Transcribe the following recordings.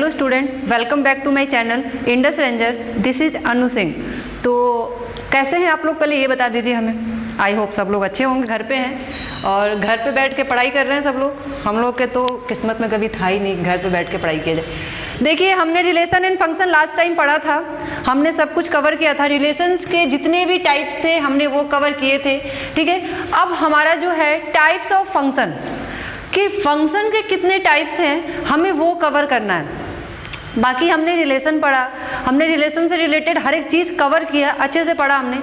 Hello student, welcome back to my channel Indus ranger. This is Anu Singh. तो कैसे हैं आप लोग, पहले ये बता दीजिए हमें। आई होप सब लोग अच्छे होंगे, घर पे हैं और घर पे बैठ के पढ़ाई कर रहे हैं सब लोग। हम लोग के तो किस्मत में कभी था ही नहीं घर पे बैठ के पढ़ाई किया जाए। देखिए, हमने relation and function last time पढ़ा था, हमने सब कुछ कवर किया था। रिलेशंस के जितने भी टाइप्स थे हमने वो कवर किए थे, ठीक है। अब हमारा जो है टाइप्स ऑफ फंक्शन, कि फंक्शन के कितने टाइप्स हैं हमें वो कवर करना है। बाकी हमने रिलेशन पढ़ा, हमने रिलेशन से रिलेटेड हर एक चीज़ कवर किया, अच्छे से पढ़ा हमने।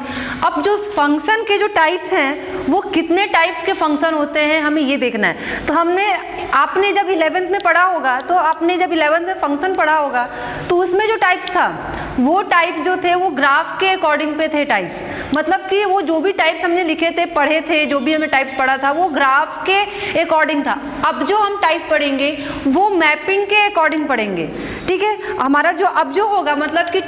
अब जो फंक्शन के जो टाइप्स हैं वो कितने टाइप्स के फंक्शन होते हैं हमें ये देखना है। तो आपने जब 11th में पढ़ा होगा, तो आपने जब 11th में फंक्शन पढ़ा होगा तो उसमें जो टाइप्स था वो टाइप जो थे वो ग्राफ के अकॉर्डिंग पे थे टाइप्स। मतलब कि वो जो भी टाइप्स हमने लिखे थे, पढ़े थे, जो भी हमने टाइप्स पढ़ा था वो ग्राफ के अकॉर्डिंग था। अब जो हम टाइप पढ़ेंगे वो मैपिंग के अकॉर्डिंग पढ़ेंगे, ठीक है। हमारा जो अब जो होगा मतलब कि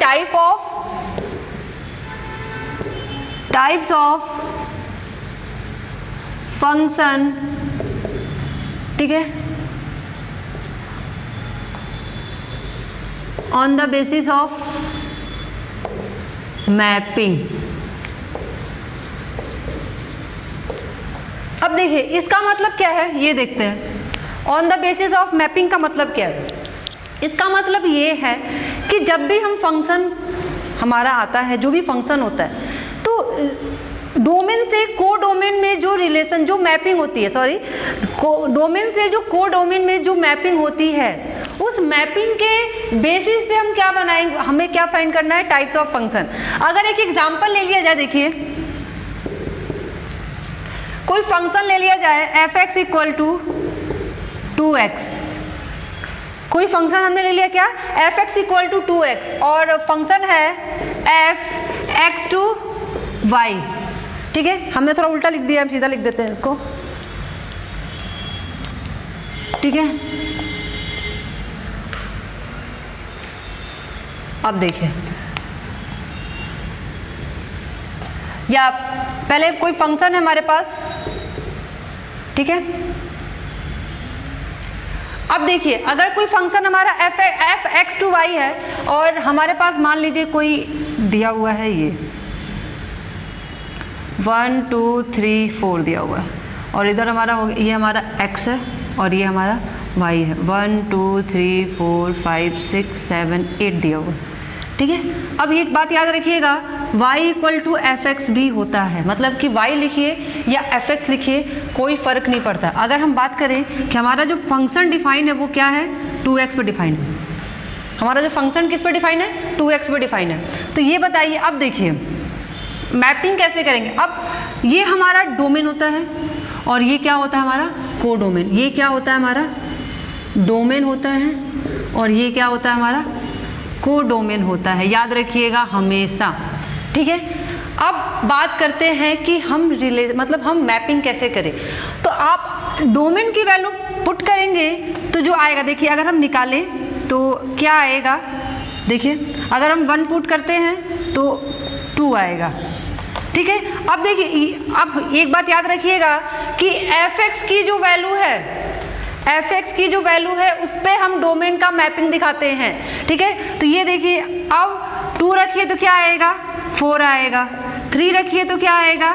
टाइप्स ऑफ फंक्शन, ठीक है, on the basis of mapping. अब देखिए इसका मतलब क्या है ये देखते हैं। On the basis of mapping का मतलब क्या है? इसका मतलब ये है कि जब भी हम फंक्शन हमारा आता है, जो भी फंक्शन होता है, तो डोमेन से को डोमेन में जो रिलेशन, जो मैपिंग होती है, डोमेन से जो को डोमेन में जो मैपिंग होती है, उस मैपिंग के बेसिस पे हम क्या बनाएंगे, हमें क्या फाइंड करना है, टाइप्स ऑफ फंक्शन। अगर एक एग्जांपल ले लिया जाए, देखिए कोई फंक्शन ले लिया जाए f(x = 2x), कोई फंक्शन हमने ले लिया क्या, f(x = 2x) और फंक्शन है f(x to y), ठीक है। हमने थोड़ा उल्टा लिख दिया, हम सीधा लिख देते हैं इसको, ठीक है। अब देखिए, या पहले कोई फंक्शन है हमारे पास, ठीक है। अब देखिए अगर कोई फंक्शन हमारा f(x to y) है और हमारे पास मान लीजिए कोई दिया हुआ है, ये 1 2 3 4 दिया हुआ है, और इधर हमारा हो गया, ये हमारा x है और ये हमारा y है। 1 2 3 4 5 6 7 8 दिया हुआ है, ठीक है। अब एक बात याद रखिएगा, y = f(x) भी होता है, मतलब कि y लिखिए या f(x) लिखिए, कोई फ़र्क नहीं पड़ता। अगर हम बात करें कि हमारा जो फंक्शन डिफाइन है वो क्या है, 2x पे डिफाइन है। हमारा जो फंक्शन किस पे डिफाइन है, 2x पे डिफाइन है। तो ये बताइए, अब देखिए मैपिंग कैसे करेंगे। अब ये हमारा डोमेन होता है और ये क्या होता है हमारा, को डोमेन। ये क्या होता है हमारा, डोमेन होता है, और ये क्या होता है हमारा, को डोमेन होता है, याद रखिएगा हमेशा, ठीक है। अब बात करते हैं कि हम मतलब हम मैपिंग कैसे करें। तो आप डोमेन की वैल्यू पुट करेंगे तो जो आएगा, देखिए अगर हम निकालें तो क्या आएगा, देखिए अगर हम 1 पुट करते हैं तो 2 आएगा, ठीक है। अब देखिए, अब एक बात याद रखिएगा कि f(x) की जो वैल्यू है, f(x) की जो वैल्यू है उस पर हम डोमेन का मैपिंग दिखाते हैं, ठीक है। तो ये देखिए, अब 2 रखिए तो क्या आएगा, 4 आएगा। 3 रखिए तो क्या आएगा,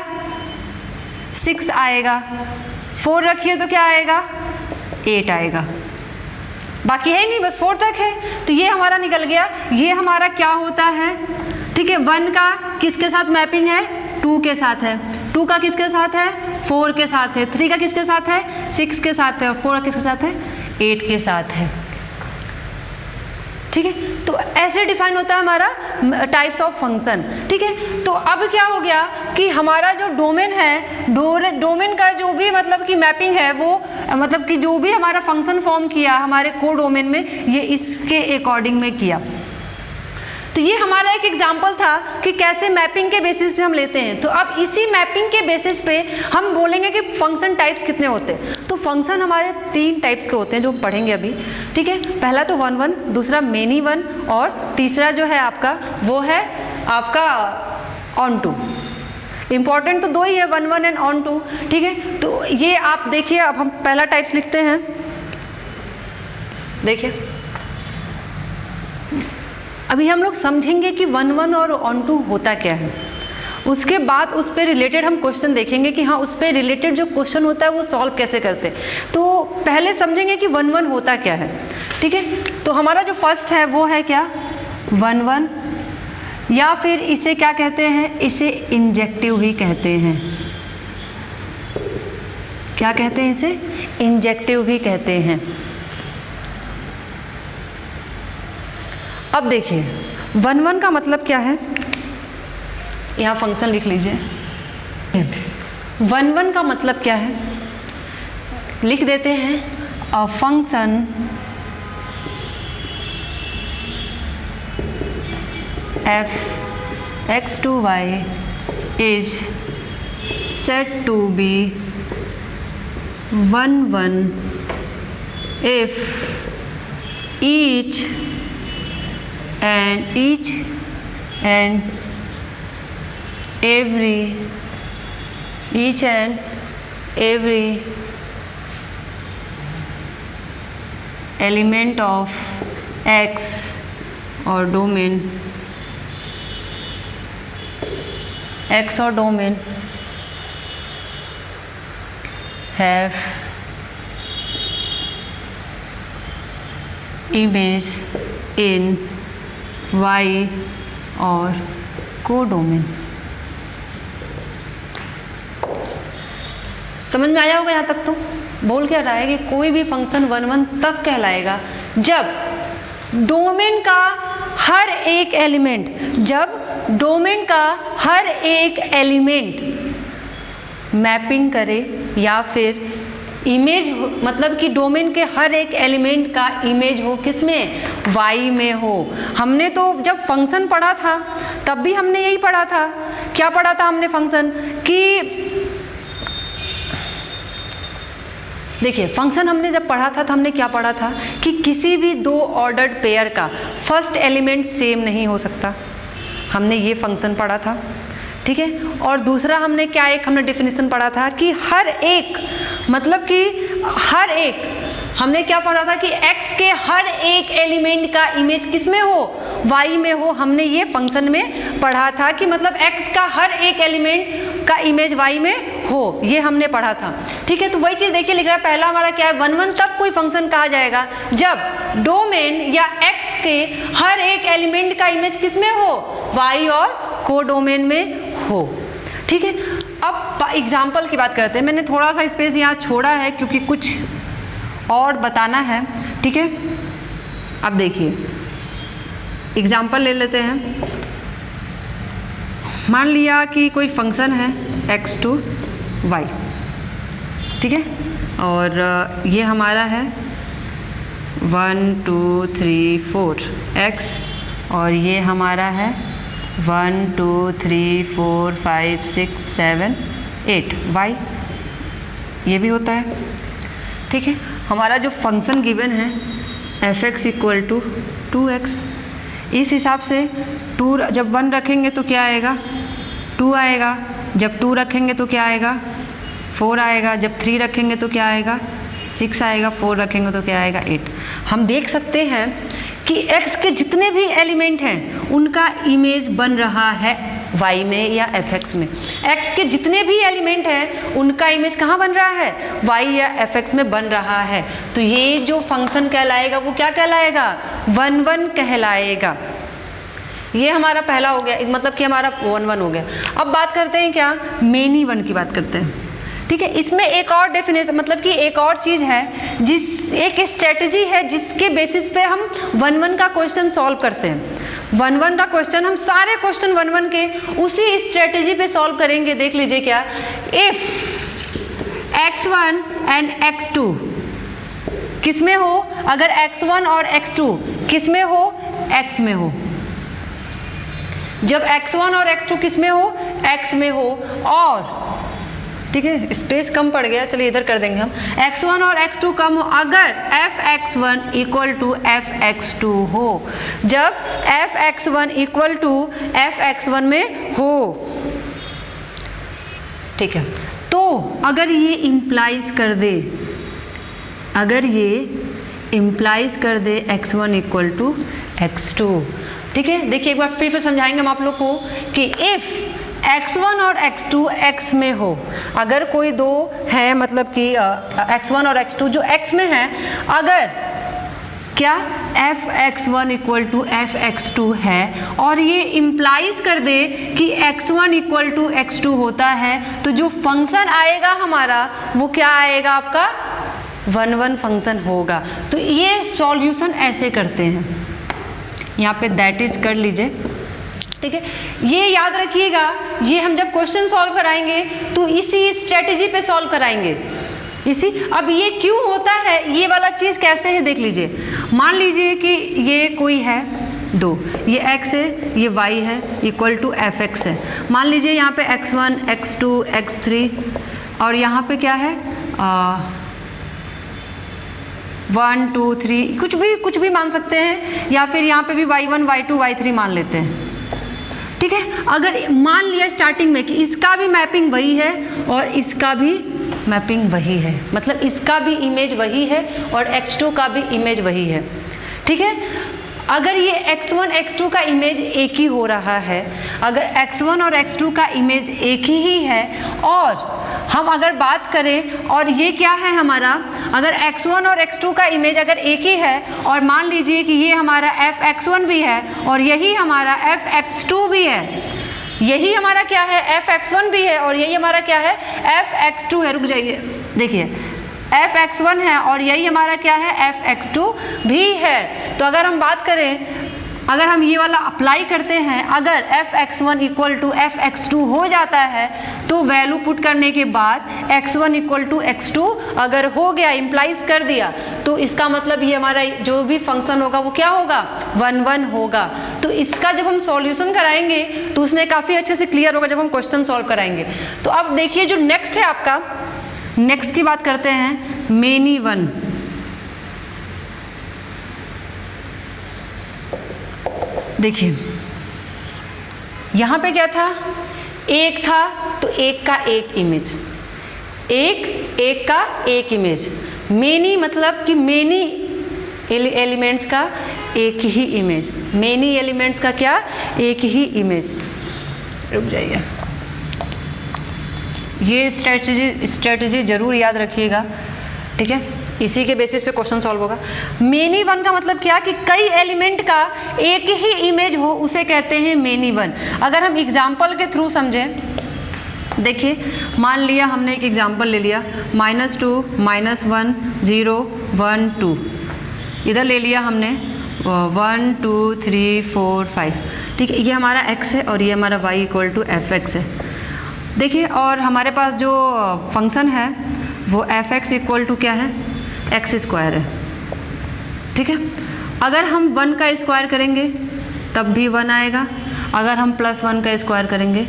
6 आएगा। 4 रखिए तो क्या आएगा, 8 आएगा। बाकी है नहीं, बस 4 तक है। तो ये हमारा निकल गया। ये हमारा क्या होता है, ठीक है। 1 का किसके साथ मैपिंग है, 2 के साथ है। 2 का किसके साथ है, 4 के साथ है। 3 का किसके साथ है, 6 के साथ है। और 4 का किसके साथ है, 8 के साथ है, ठीक है। तो ऐसे डिफाइन होता है हमारा टाइप्स ऑफ फंक्शन, ठीक है। तो अब क्या हो गया कि हमारा जो डोमेन है, डोमेन का जो भी मतलब कि मैपिंग है, वो मतलब कि जो भी हमारा फंक्शन फॉर्म किया हमारे को डोमेन में, ये इसके अकॉर्डिंग में किया। तो ये हमारा एक एग्जाम्पल था कि कैसे मैपिंग के बेसिस पे हम लेते हैं। तो अब इसी मैपिंग के बेसिस पे हम बोलेंगे कि फंक्शन टाइप्स कितने होते हैं। तो फंक्शन हमारे 3 टाइप्स के होते हैं जो हम पढ़ेंगे अभी, ठीक है। पहला तो 1 1, दूसरा मेनी 1, और तीसरा जो है आपका वो है आपका ऑन टू। इंपॉर्टेंट तो 2 ही है, 1 1 एंड ऑन टू, ठीक है। तो ये आप देखिए, अब हम पहला टाइप्स लिखते हैं, देखिए अभी हम लोग समझेंगे कि 1 1 और ऑन टू होता क्या है, उसके बाद उस पर रिलेटेड हम क्वेश्चन देखेंगे कि हाँ उस पर रिलेटेड जो क्वेश्चन होता है वो सॉल्व कैसे करते हैं। तो पहले समझेंगे कि 1 1 होता क्या है, ठीक है। तो हमारा जो फर्स्ट है वो है क्या, 1 1, या फिर इसे क्या कहते हैं, इसे इंजेक्टिव भी कहते हैं। क्या कहते हैं इसे, इंजेक्टिव भी कहते हैं। अब देखिए 1 1 का मतलब क्या है, यहाँ फंक्शन लिख लीजिए। 1 1 का मतलब क्या है, लिख देते हैं a function f x to y is said to be 1 1 if each and every element of x और डोमेन x और domain have image in y और कोडोमेन। समझ में आया होगा यहाँ तक। तो बोल क्या रहा है कि कोई भी फंक्शन 1 1 तब कहलाएगा जब डोमेन का हर एक एलिमेंट मैपिंग करे या फिर इमेज, मतलब कि डोमेन के हर एक एलिमेंट का इमेज हो, किसमें, y में हो। हमने तो जब फंक्शन पढ़ा था तब भी हमने यही पढ़ा था। क्या पढ़ा था हमने फंक्शन, कि देखिए फंक्शन हमने जब पढ़ा था तो हमने क्या पढ़ा था कि किसी भी 2 ऑर्डर्ड पेयर का फर्स्ट एलिमेंट सेम नहीं हो सकता। हमने ये फंक्शन पढ़ा था, ठीक है। और दूसरा हमने क्या, एक हमने डेफिनेशन पढ़ा था कि हर एक, मतलब कि हर एक, हमने क्या पढ़ा था कि x के हर एक एलिमेंट का इमेज किस में हो, y में हो। हमने ये फंक्शन में पढ़ा था कि मतलब x का हर एक एलिमेंट का इमेज y में हो, ये हमने पढ़ा था, ठीक है। तो वही चीज़ देखिए लिख रहा है, पहला हमारा क्या है, 1 1 तब कोई फंक्शन कहा जाएगा जब डोमेन या x के हर एक एलिमेंट का इमेज किस में हो, y और कोडोमेन में हो, ठीक है। अब एग्जाम्पल की बात करते हैं। मैंने थोड़ा सा स्पेस यहाँ छोड़ा है क्योंकि कुछ और बताना है, ठीक है। अब देखिए एग्जाम्पल ले लेते हैं। मान लिया कि कोई फंक्शन है x to y, ठीक है, और ये हमारा है 1 2 3 4 x, और ये हमारा है 1 2 3 4 5 6 7 8 y, ये भी होता है, ठीक है। हमारा जो फंक्शन गिवन है f(x) = 2x, इस हिसाब से 2 जब 1 रखेंगे तो क्या आएगा, 2 आएगा। जब 2 रखेंगे तो क्या आएगा, 4 आएगा। जब 3 रखेंगे तो क्या आएगा, 6 आएगा। 4 रखेंगे तो क्या आएगा, 8। हम देख सकते हैं कि x के जितने भी एलिमेंट हैं उनका इमेज बन रहा है y में या fx में। x के जितने भी एलिमेंट हैं उनका इमेज कहाँ बन रहा है, y या fx में बन रहा है। तो ये जो फंक्शन कहलाएगा वो क्या कहलाएगा, 1 1 कहलाएगा। ये हमारा पहला हो गया, मतलब कि हमारा 1 1 हो गया। अब बात करते हैं क्या, मेनी वन की बात करते हैं, ठीक है। इसमें एक और डेफिनेशन, मतलब कि एक और चीज़ है, एक स्ट्रेटजी है जिसके बेसिस पे हम 1 1 का क्वेश्चन सॉल्व करते हैं। 1 1 का क्वेश्चन, हम सारे क्वेश्चन 1 1 के उसी स्ट्रेटजी पे सॉल्व करेंगे। देख लीजिए क्या, इफ x1 एंड x2 किस में हो, अगर x1 और x2 किस में हो, x में हो। जब x1 और x2 किस में हो, x में हो, और ठीक है स्पेस कम पड़ गया, चलिए इधर कर देंगे हम, x1 और x2 कम हो अगर fx1 = fx2 हो। जब fx1 = fx1 में हो, ठीक है। तो अगर ये इम्प्लाइज कर दे, अगर ये इम्प्लाइज कर दे x1 = x2। ठीक है, देखिए एक बार फिर समझाएंगे हम आप लोग को कि इफ़ x1 और x2 x में हो, अगर कोई दो है मतलब कि x1 और x2 जो x में है, अगर क्या f(x1) इक्वल टू f(x2) है और ये इम्प्लाइज कर दे कि x1 इक्वल टू x2 होता है, तो जो फंक्शन आएगा हमारा वो क्या आएगा, आपका 1 फंक्शन होगा। तो ये सॉल्यूशन ऐसे करते हैं, यहाँ पे दैट इज कर लीजिए। ठीक है, ये याद रखिएगा, ये हम जब क्वेश्चन सॉल्व कराएंगे तो इसी स्ट्रेटजी पे सॉल्व कराएंगे। इसी अब ये क्यों होता है, ये वाला चीज़ कैसे है देख लीजिए। मान लीजिए कि ये कोई है दो, ये x है, ये y है, इक्वल टू fx है। मान लीजिए यहाँ पे x1, x2, x3 और यहाँ पे क्या है 1 2 3 कुछ भी मान सकते हैं, या फिर यहाँ पे भी y1 y2 y3 मान लेते हैं। ठीक है, अगर मान लिया स्टार्टिंग में कि इसका भी मैपिंग वही है और इसका भी मैपिंग वही है, मतलब इसका भी इमेज वही है और x2 का भी इमेज वही है। ठीक है, अगर ये x1 x2 का इमेज एक ही हो रहा है, अगर x1 और x2 का इमेज एक ही है, और हम अगर बात करें और ये क्या है हमारा, अगर x1 और x2 का इमेज अगर एक ही है और मान लीजिए कि ये हमारा f(x1) भी है और यही हमारा f(x2) भी है, यही हमारा क्या है f(x1) भी है और यही हमारा क्या है f(x2) है। रुक जाइए, देखिए f(x1) है और यही हमारा क्या है f(x2) भी है। तो अगर हम बात करें, अगर हम ये वाला अप्लाई करते हैं, अगर f(x1) इक्वल टू f(x2) हो जाता है तो वैल्यू पुट करने के बाद x1 इक्वल टू x2 अगर हो गया, इम्प्लाइज कर दिया, तो इसका मतलब ये हमारा जो भी फंक्शन होगा वो क्या होगा 1 होगा। तो इसका जब हम सॉल्यूशन कराएंगे तो उसमें काफ़ी अच्छे से क्लियर होगा जब हम क्वेश्चन सॉल्व कराएंगे। तो अब देखिए जो नेक्स्ट है आपका, नेक्स्ट की बात करते हैं, मेनी वन। देखिए यहाँ पे क्या था, एक था तो एक का एक इमेज, एक का एक इमेज। मेनी मतलब कि मेनी एलिमेंट्स का एक ही इमेज, मेनी एलिमेंट्स का क्या, एक ही इमेज। रुक जाइए, ये स्ट्रेटजी जरूर याद रखिएगा। ठीक है, इसी के बेसिस पे क्वेश्चन सॉल्व होगा। मेनी वन का मतलब क्या कि कई एलिमेंट का एक ही इमेज हो, उसे कहते हैं मेनी वन। अगर हम एग्जाम्पल के थ्रू समझें, देखिए मान लिया हमने एक एग्जाम्पल ले लिया, -2 -1 0 1 2, इधर ले लिया हमने 1 2 3 4 5। ठीक है, ये हमारा x है और ये हमारा y इक्वल टू fx है। देखिए, और हमारे पास जो फंक्शन है वो fx इक्वल टू क्या है, x स्क्वायर है। ठीक है, अगर हम 1 का स्क्वायर करेंगे तब भी 1 आएगा, अगर हम +1 का स्क्वायर करेंगे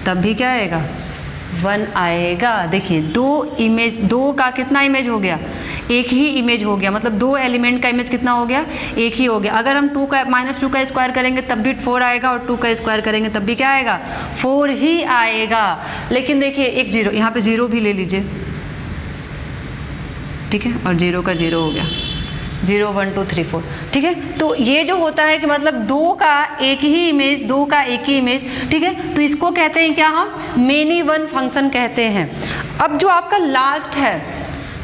तब भी क्या आएगा, 1 आएगा। देखिए दो का कितना इमेज हो गया, एक ही इमेज हो गया, मतलब दो एलिमेंट का इमेज कितना हो गया, एक ही हो गया। अगर हम -2 का स्क्वायर करेंगे तब भी 4 आएगा और 2 का स्क्वायर करेंगे तब भी क्या आएगा, 4 ही आएगा। लेकिन देखिए एक 0, यहाँ पे 0 भी ले लीजिए। ठीक है, और 0 का 0 हो गया, 0 1 2 3 4। ठीक है, तो ये जो होता है कि मतलब दो का एक ही इमेज, दो का एक ही इमेज। ठीक है, तो इसको कहते हैं क्या, हम मेनी वन फंक्शन कहते हैं। अब जो आपका लास्ट है,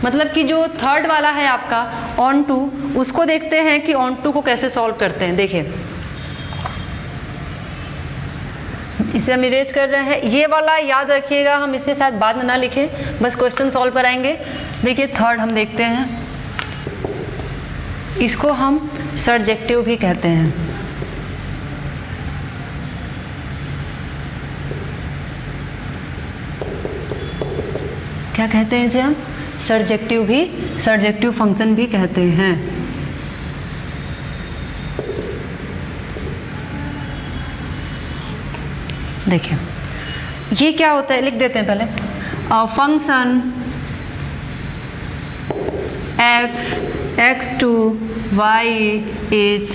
मतलब कि जो थर्ड वाला है आपका ऑन टू, उसको देखते हैं कि ऑन टू को कैसे सॉल्व करते हैं। देखिए इसे हम इरेज कर रहे हैं, ये वाला याद रखिएगा, हम इसे शायद बाद में ना लिखें, बस क्वेश्चन सॉल्व कराएंगे। देखिए थर्ड हम देखते हैं, इसको हम सर्जेक्टिव भी कहते हैं। क्या कहते हैं इसे हम, सर्जेक्टिव फंक्शन भी कहते हैं। देखिए ये क्या होता है, लिख देते हैं पहले। Function f(x2) y is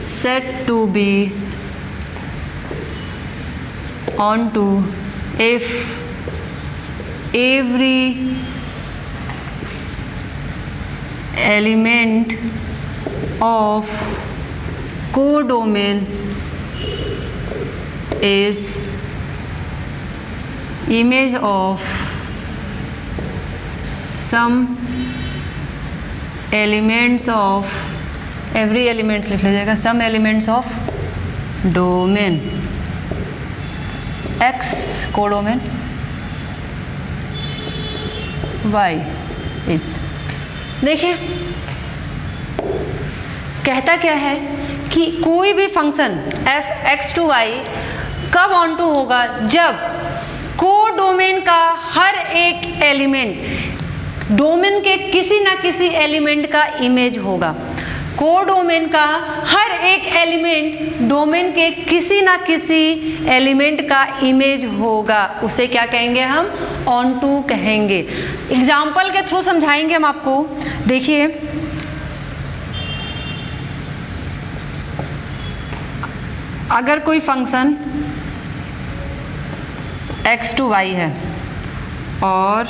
said to be onto if every element of codomain is image of some elements of every elements लिख लीजिएगा, some elements of domain X codomain Y is। देखिए कहता क्या है कि कोई भी function f x to y कब ऑन टू होगा, जब कोडोमेन का हर एक एलिमेंट डोमेन के किसी ना किसी एलिमेंट का इमेज होगा। कोडोमेन का हर एक एलिमेंट डोमेन के किसी ना किसी एलिमेंट का इमेज होगा, उसे क्या कहेंगे हम, ऑन टू कहेंगे। एग्जाम्पल के थ्रू समझाएंगे हम आपको। देखिए अगर कोई फंक्शन x टू y है और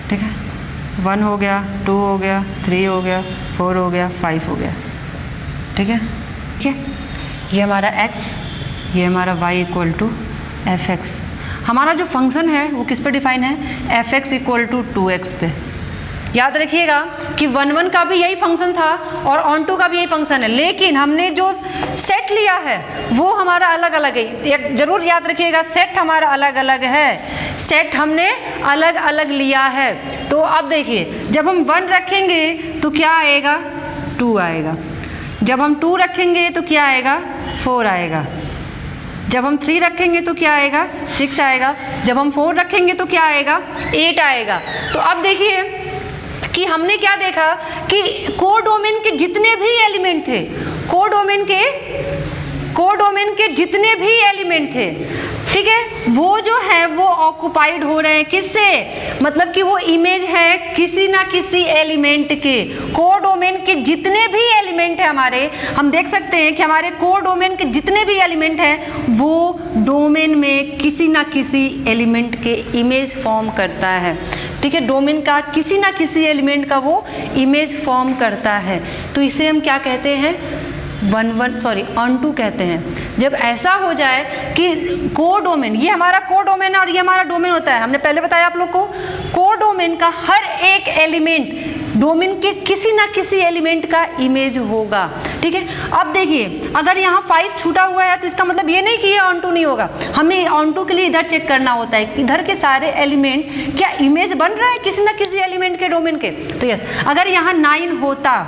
ठीक है 1 हो गया, 2 हो गया, 3 हो गया, 4 हो गया, 5 हो गया, ठीक है, ठीक है, ये हमारा x, ये हमारा y equal to F X. हमारा जो फंक्शन है वो किस पे डिफाइन है, F X equal to 2x पे। याद रखिएगा कि 1 का भी यही फंक्शन था और ऑन टू का भी यही फंक्शन है, लेकिन हमने जो सेट लिया है वो हमारा अलग अलग है। एक जरूर याद रखिएगा, सेट हमारा अलग अलग है, सेट हमने अलग अलग लिया है। तो अब देखिए जब हम 1 रखेंगे तो क्या आएगा, 2 आएगा। जब हम 2 रखेंगे तो क्या आएगा, 4 आएगा। जब हम 3 रखेंगे तो क्या आएगा, 6 आएगा। जब हम 4 रखेंगे तो क्या आएगा, 8 आएगा। तो अब देखिए कि हमने क्या देखा कि कोडोमेन के जितने भी एलिमेंट थे, कोडोमेन के जितने भी एलिमेंट थे, ठीक है, वो जो है वो ऑक्युपाइड हो रहे हैं किससे, मतलब कि वो इमेज है किसी ना किसी एलिमेंट के। कोडोमेन के जितने भी एलिमेंट है हमारे, हम देख सकते हैं कि हमारे कोडोमेन के जितने भी एलिमेंट हैं वो डोमेन में किसी ना किसी एलिमेंट के इमेज फॉर्म करता है, ठीक है, डोमेन का किसी ना किसी एलिमेंट का वो इमेज फॉर्म करता है। तो इसे हम क्या कहते हैं, ऑन टू कहते हैं। जब ऐसा हो जाए कि कोडोमेन, ये हमारा कोडोमेन है और ये हमारा डोमेन होता है, हमने पहले बताया आप लोग को, कोडोमेन का हर एक एलिमेंट डोमेन के किसी ना किसी एलिमेंट का इमेज होगा, ठीक है। अब देखिए अगर यहाँ 5 छूटा हुआ है तो इसका मतलब ये नहीं कि ये ऑन टू नहीं होगा, हमें ऑन टू के लिए इधर चेक करना होता है, इधर के सारे एलिमेंट क्या इमेज बन रहा है किसी ना किसी एलिमेंट के डोमेन के। तो यस, अगर यहाँ 9 होता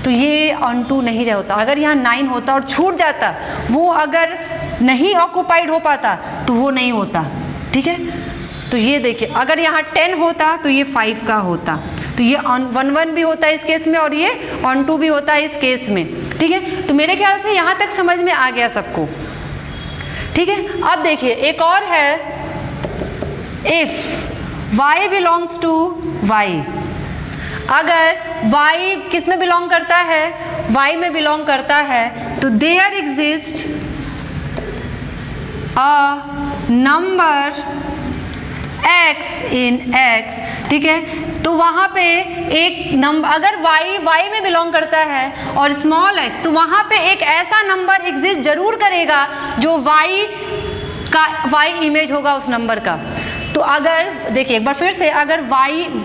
तो ये ऑन टू नहीं होता, अगर यहाँ 9 होता और छूट जाता, वो अगर नहीं ऑक्युपाइड हो पाता तो वो नहीं होता, ठीक है। तो ये देखिए अगर यहाँ 10 होता तो ये 5 का होता, तो ये ऑन 1 भी होता है इस केस में और ये ऑन टू भी होता है इस केस में, ठीक है। तो मेरे ख्याल से यहाँ तक समझ में आ गया सबको, ठीक है। अब देखिए एक और है, if y belongs to y, अगर y किस में बिलोंग करता है, y में बिलोंग करता है, तो there exist a number x in x, ठीक है। तो वहाँ पे एक नंबर, अगर y में बिलोंग करता है और स्मॉल x, तो वहाँ पे एक ऐसा नंबर एग्जिस्ट जरूर करेगा जो y इमेज होगा उस नंबर का। तो अगर देखिए एक बार फिर से, अगर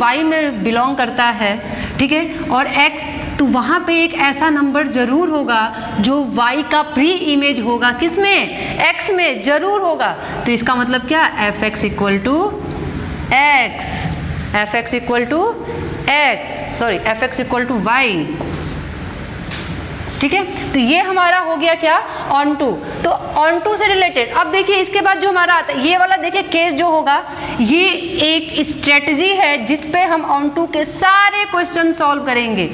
y में बिलोंग करता है, ठीक है, और x, तो वहाँ पे एक ऐसा नंबर जरूर होगा जो y का प्री इमेज होगा, किसमें, x में जरूर होगा। तो इसका मतलब क्या, F X equal to X, F X equal to X, sorry F X equal to Y, ठीक है। तो ये हमारा हो गया क्या, ऑन टू। तो ऑन टू से रिलेटेड अब देखिए इसके बाद जो हमारा आता है ये वाला, देखिए केस जो होगा, ये एक स्ट्रेटजी है जिस पे हम ऑन टू के सारे क्वेश्चन सॉल्व करेंगे।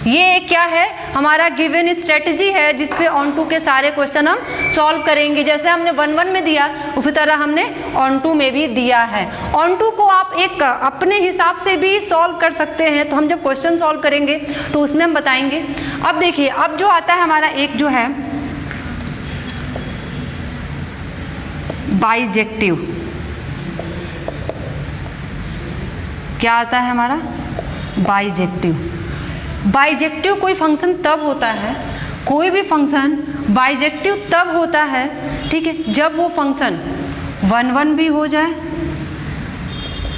ये क्या है, हमारा गिवन स्ट्रेटजी है जिस पे ऑन टू के सारे क्वेश्चन हम सॉल्व करेंगे। जैसे हमने 1 में दिया उसी तरह हमने ऑन टू में भी दिया है। ऑन टू को आप एक अपने हिसाब से भी सॉल्व कर सकते हैं, तो हम जब क्वेश्चन सॉल्व करेंगे तो उसमें हम बताएंगे। अब देखिए अब जो आता है हमारा एक जो है बाइजेक्टिव, क्या आता है हमारा बाइजेक्टिव। बाइजेक्टिव कोई फंक्शन तब होता है, कोई भी फंक्शन बाइजेक्टिव तब होता है, ठीक है, जब वो फंक्शन 1 भी हो जाए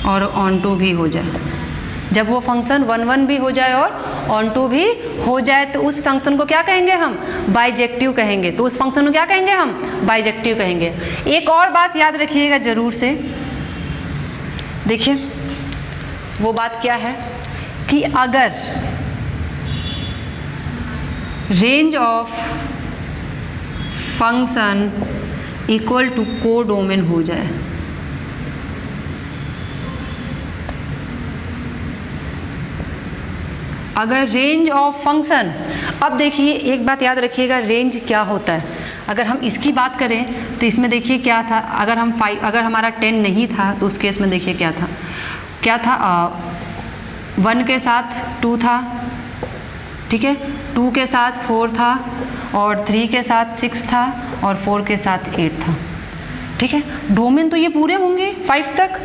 और ऑन टू भी हो जाए। जब वो फंक्शन 1 भी हो जाए और ऑन टू भी हो जाए तो उस फंक्शन को क्या कहेंगे हम? बाइजेक्टिव कहेंगे। तो उस फंक्शन को क्या कहेंगे हम? बाइजेक्टिव कहेंगे। एक और बात याद रखिएगा जरूर से, देखिए वो बात क्या है कि अगर range of function equal to codomain हो जाए, अगर रेंज ऑफ फंक्शन, अब देखिए एक बात याद रखिएगा, रेंज क्या होता है। अगर हम इसकी बात करें तो इसमें देखिए क्या था, अगर हम 5, अगर हमारा 10 नहीं था तो उस केस में देखिए क्या था, 1 के साथ 2 था, ठीक है, 2 के साथ 4 था और 3 के साथ 6 था और 4 के साथ 8 था, ठीक है। डोमेन तो ये पूरे होंगे 5 तक,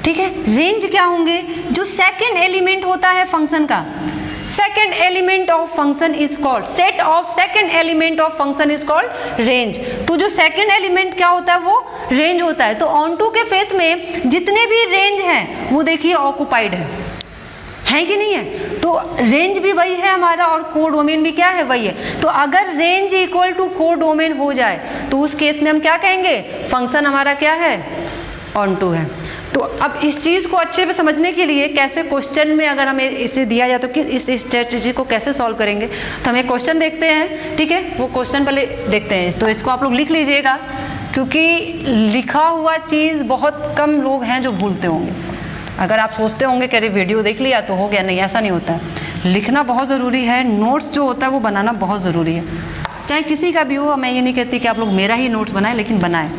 ठीक है। रेंज क्या होंगे? जो सेकंड एलिमेंट होता है फंक्शन का, second element of function is called, set of second element of function is called range. तो जो सेकंड एलिमेंट क्या होता है? वो रेंज होता है। तो ऑन टू के फेस में जितने भी रेंज हैं वो देखिए ऑक्युपाइड है कि नहीं है? तो रेंज भी वही है हमारा और कोडोमेन भी क्या है? वही है। तो अगर रेंज इक्वल टू कोडोमेन हो जाए तो उस केस में हम क्या कहेंगे? फंक्शन हमारा क्या है? ऑन टू है। तो अब इस चीज़ को अच्छे से समझने के लिए कैसे क्वेश्चन में अगर हमें इसे दिया जाए तो कि इस स्ट्रेटजी को कैसे सॉल्व करेंगे, तो हम एक क्वेश्चन देखते हैं, ठीक है। वो क्वेश्चन पहले देखते हैं, तो इसको आप लोग लिख लीजिएगा क्योंकि लिखा हुआ चीज़ बहुत कम लोग हैं जो भूलते होंगे। अगर आप सोचते होंगे कि अरे वीडियो देख लिया तो हो गया, नहीं, ऐसा नहीं होता है। लिखना बहुत ज़रूरी है, नोट्स जो होता है वो बनाना बहुत ज़रूरी है, चाहे किसी का भी हो। मैं ये नहीं कहती कि आप लोग मेरा ही नोट्स बनाएं, लेकिन बनाएं।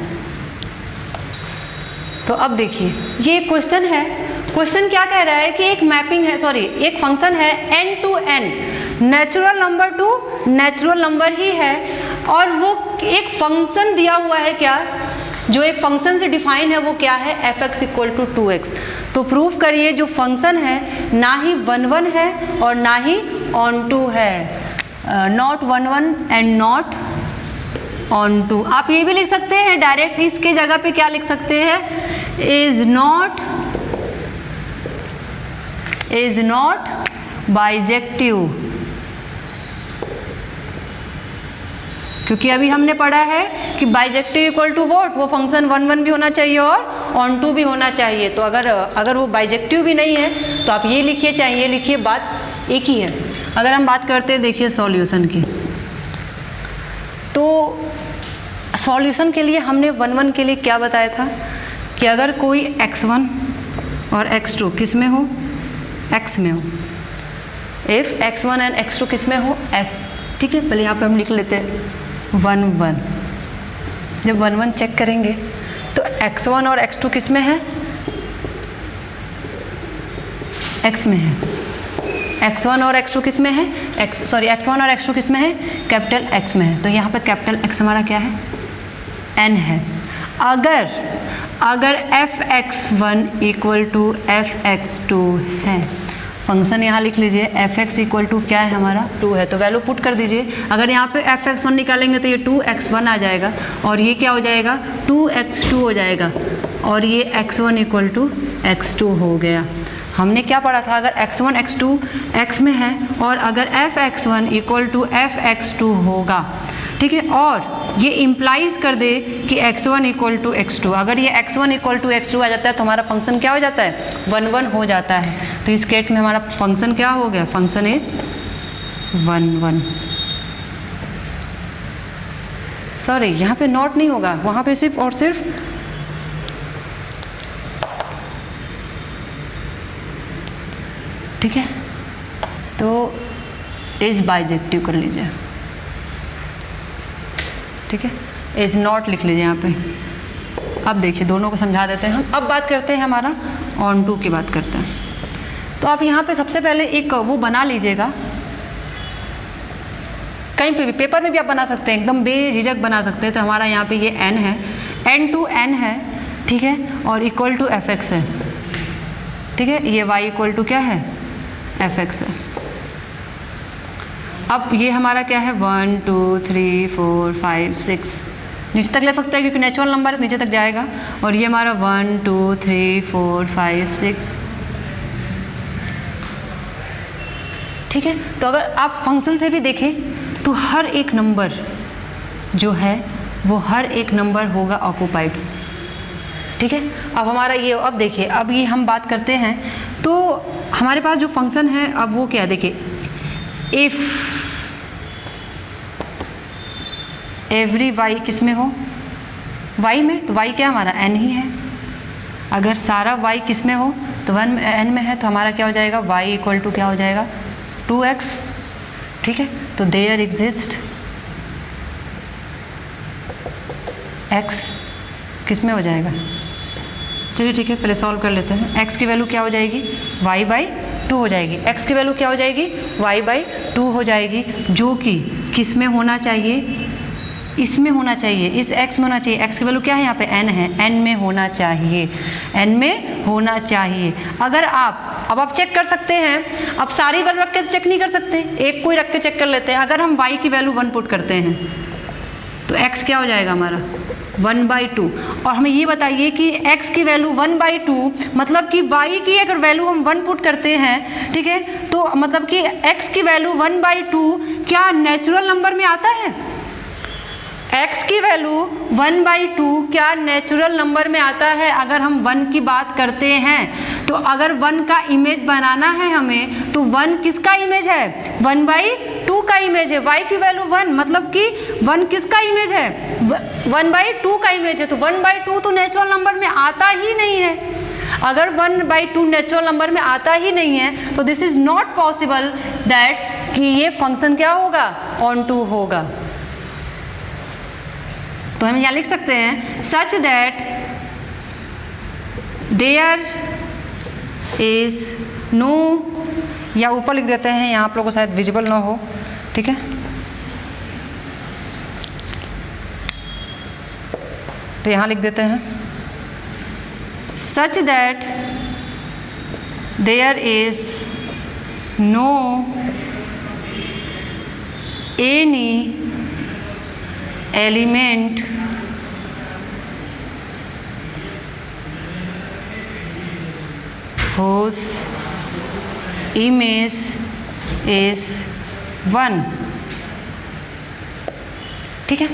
तो अब देखिए ये क्वेश्चन है, क्वेश्चन क्या कह रहा है कि एक मैपिंग है, सॉरी एक फंक्शन है n to n, natural number to natural number ही है, और वो एक फंक्शन दिया हुआ है, क्या जो एक फंक्शन से डिफाइन है वो क्या है? fx equal to 2x। तो प्रूफ करिए जो फंक्शन है ना ही 1 है और ना ही ऑन टू है, not 1 and not onto. आप ये भी लिख सकते हैं डायरेक्ट, इसके जगह पे क्या लिख सकते हैं? इज नॉट बाइजेक्टिव, क्योंकि अभी हमने पढ़ा है कि बाइजेक्टिव इक्वल टू वॉट, वो फंक्शन 1 भी होना चाहिए और ऑन टू भी होना चाहिए। तो अगर वो बाइजेक्टिव भी नहीं है तो आप ये लिखिए चाहे ये लिखिए, बात एक ही है। अगर हम बात करते हैं देखिए सॉल्यूशन की, तो सॉल्यूशन के लिए हमने 1 के लिए क्या बताया था कि अगर कोई x1 और x2 किस में हो? x में हो। इफ x1 एंड x2 किस में हो? f, ठीक है। पहले यहाँ पे हम लिख लेते हैं 1 1। जब 1 1 चेक करेंगे तो x1 और x2 किस में है? x में है। x1 और x2 किस में है? x1 और x2 किस में है? कैपिटल X में है। तो यहाँ पे कैपिटल X हमारा क्या है? n है। अगर fx1 इक्वल टू fx2 है, फंक्शन यहाँ लिख लीजिए, fx इक्वल टू क्या है हमारा? 2 है, तो वैल्यू पुट कर दीजिए। अगर यहाँ पे fx1 निकालेंगे तो ये 2x1 आ जाएगा और ये क्या हो जाएगा? 2x2 हो जाएगा और ये x1 इक्वल टू x2 हो गया। हमने क्या पढ़ा था? अगर x1 x2 x में है और अगर fx1 इक्वल टू fx2 होगा, ठीक है, और ये इम्प्लाइज कर दे कि x1 इक्वल टू x2, अगर ये x1 इक्वल टू x2 आ जाता है तो हमारा फंक्शन क्या हो जाता है? 1 1 हो जाता है। तो इस केस में हमारा फंक्शन क्या हो गया? Function is 1 1। सॉरी यहाँ पे नॉट नहीं होगा, वहाँ पे सिर्फ और सिर्फ ठीक है। तो इज बाइजेक्टिव कर लीजिए, ठीक है। इज नॉट लिख लीजिए यहाँ पे। अब देखिए दोनों को समझा देते हैं हम। अब बात करते हैं हमारा ऑन टू की बात करते हैं। तो आप यहाँ पे सबसे पहले एक वो बना लीजिएगा, कहीं पे भी पेपर में भी आप बना सकते हैं, एकदम बेझिझक बना सकते हैं। तो हमारा यहाँ पे ये n है, n टू n है, ठीक है, और इक्वल टू fx है, ठीक है। ये y इक्वल टू क्या है? एफ एक्स है। अब ये हमारा क्या है 1 2 3 4 5 6 नीचे तक ले सकता है क्योंकि नेचुरल नंबर है, नीचे तक जाएगा। और ये हमारा 1 2 3 4 5 6, ठीक है। तो अगर आप फंक्शन से भी देखें तो हर एक नंबर जो है वो हर एक नंबर होगा ऑक्यूपाइड, ठीक है। अब हमारा ये, अब देखिए, अब ये हम बात करते हैं तो हमारे पास जो फंक्शन है अब वो क्या है, देखिए इफ़ एवरी वाई किस में हो, वाई में, तो वाई क्या हमारा n ही है। अगर सारा वाई किस में हो तो 1 n में है, तो हमारा क्या हो जाएगा y इक्वल टू क्या हो जाएगा 2x, ठीक है। तो देयर एग्जिस्ट x किस में हो जाएगा, चलिए ठीक है पहले सॉल्व कर लेते हैं। x की वैल्यू क्या हो जाएगी y/2 हो जाएगी, x की वैल्यू क्या हो जाएगी y/2 हो जाएगी, जो कि किस में होना चाहिए, इसमें होना चाहिए, इस x में होना चाहिए। x की वैल्यू क्या है यहाँ पे n है, n में होना चाहिए, n में होना चाहिए। अगर अब आप चेक कर सकते हैं, अब सारी वैल्यू रख के तो चेक नहीं कर सकते, एक कोई रख के चेक कर लेते हैं। अगर हम y की वैल्यू 1 पुट करते हैं तो x क्या हो जाएगा हमारा 1/2। और हमें ये बताइए कि x की वैल्यू 1/2 मतलब कि y की अगर वैल्यू हम 1 पुट करते हैं, ठीक है, तो मतलब कि x की वैल्यू 1/2 क्या नेचुरल नंबर में आता है, x की वैल्यू 1/2 क्या नेचुरल नंबर में आता है। अगर हम 1 की बात करते हैं तो अगर 1 का इमेज बनाना है हमें तो 1 किसका इमेज है 1/2 का इमेज है। y की वैल्यू 1 मतलब कि 1 किसका इमेज है 1/2 का इमेज है, तो 1/2 तो नेचुरल नंबर में आता ही नहीं है। अगर 1/2 नेचुरल नंबर में आता ही नहीं है तो this is not possible that कि ये फंक्शन क्या होगा ऑन टू होगा। तो हम यहाँ लिख सकते हैं such that there is no, या ऊपर लिख देते हैं, यहाँ आप लोगों को शायद विजिबल ना हो, ठीक है। तो यहाँ लिख देते हैं such that there is no any element whose image is 1, ठीक है।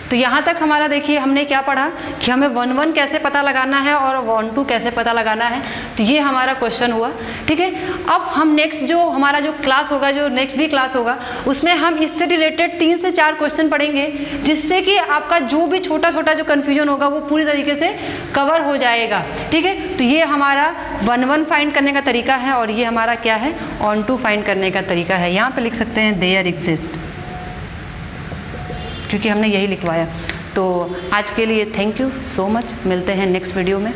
तो यहाँ तक हमारा देखिए हमने क्या पढ़ा कि हमें 1/1 कैसे पता लगाना है और 1/2 कैसे पता लगाना है, तो ये हमारा क्वेश्चन हुआ, ठीक है। अब हम नेक्स्ट जो हमारा जो क्लास होगा, जो नेक्स्ट भी क्लास होगा, उसमें हम इससे रिलेटेड 3 से 4 क्वेश्चन पढ़ेंगे, जिससे कि आपका जो भी छोटा छोटा जो कन्फ्यूजन होगा वो पूरी तरीके से कवर हो जाएगा, ठीक है। तो ये हमारा 1/1 फाइंड करने का तरीका है और ये हमारा क्या है ऑन टू फाइंड करने का तरीका है। यहाँ पर लिख सकते हैं देयर एग्जिस्ट, क्योंकि हमने यही लिखवाया। तो आज के लिए थैंक यू सो मच, मिलते हैं नेक्स्ट वीडियो में।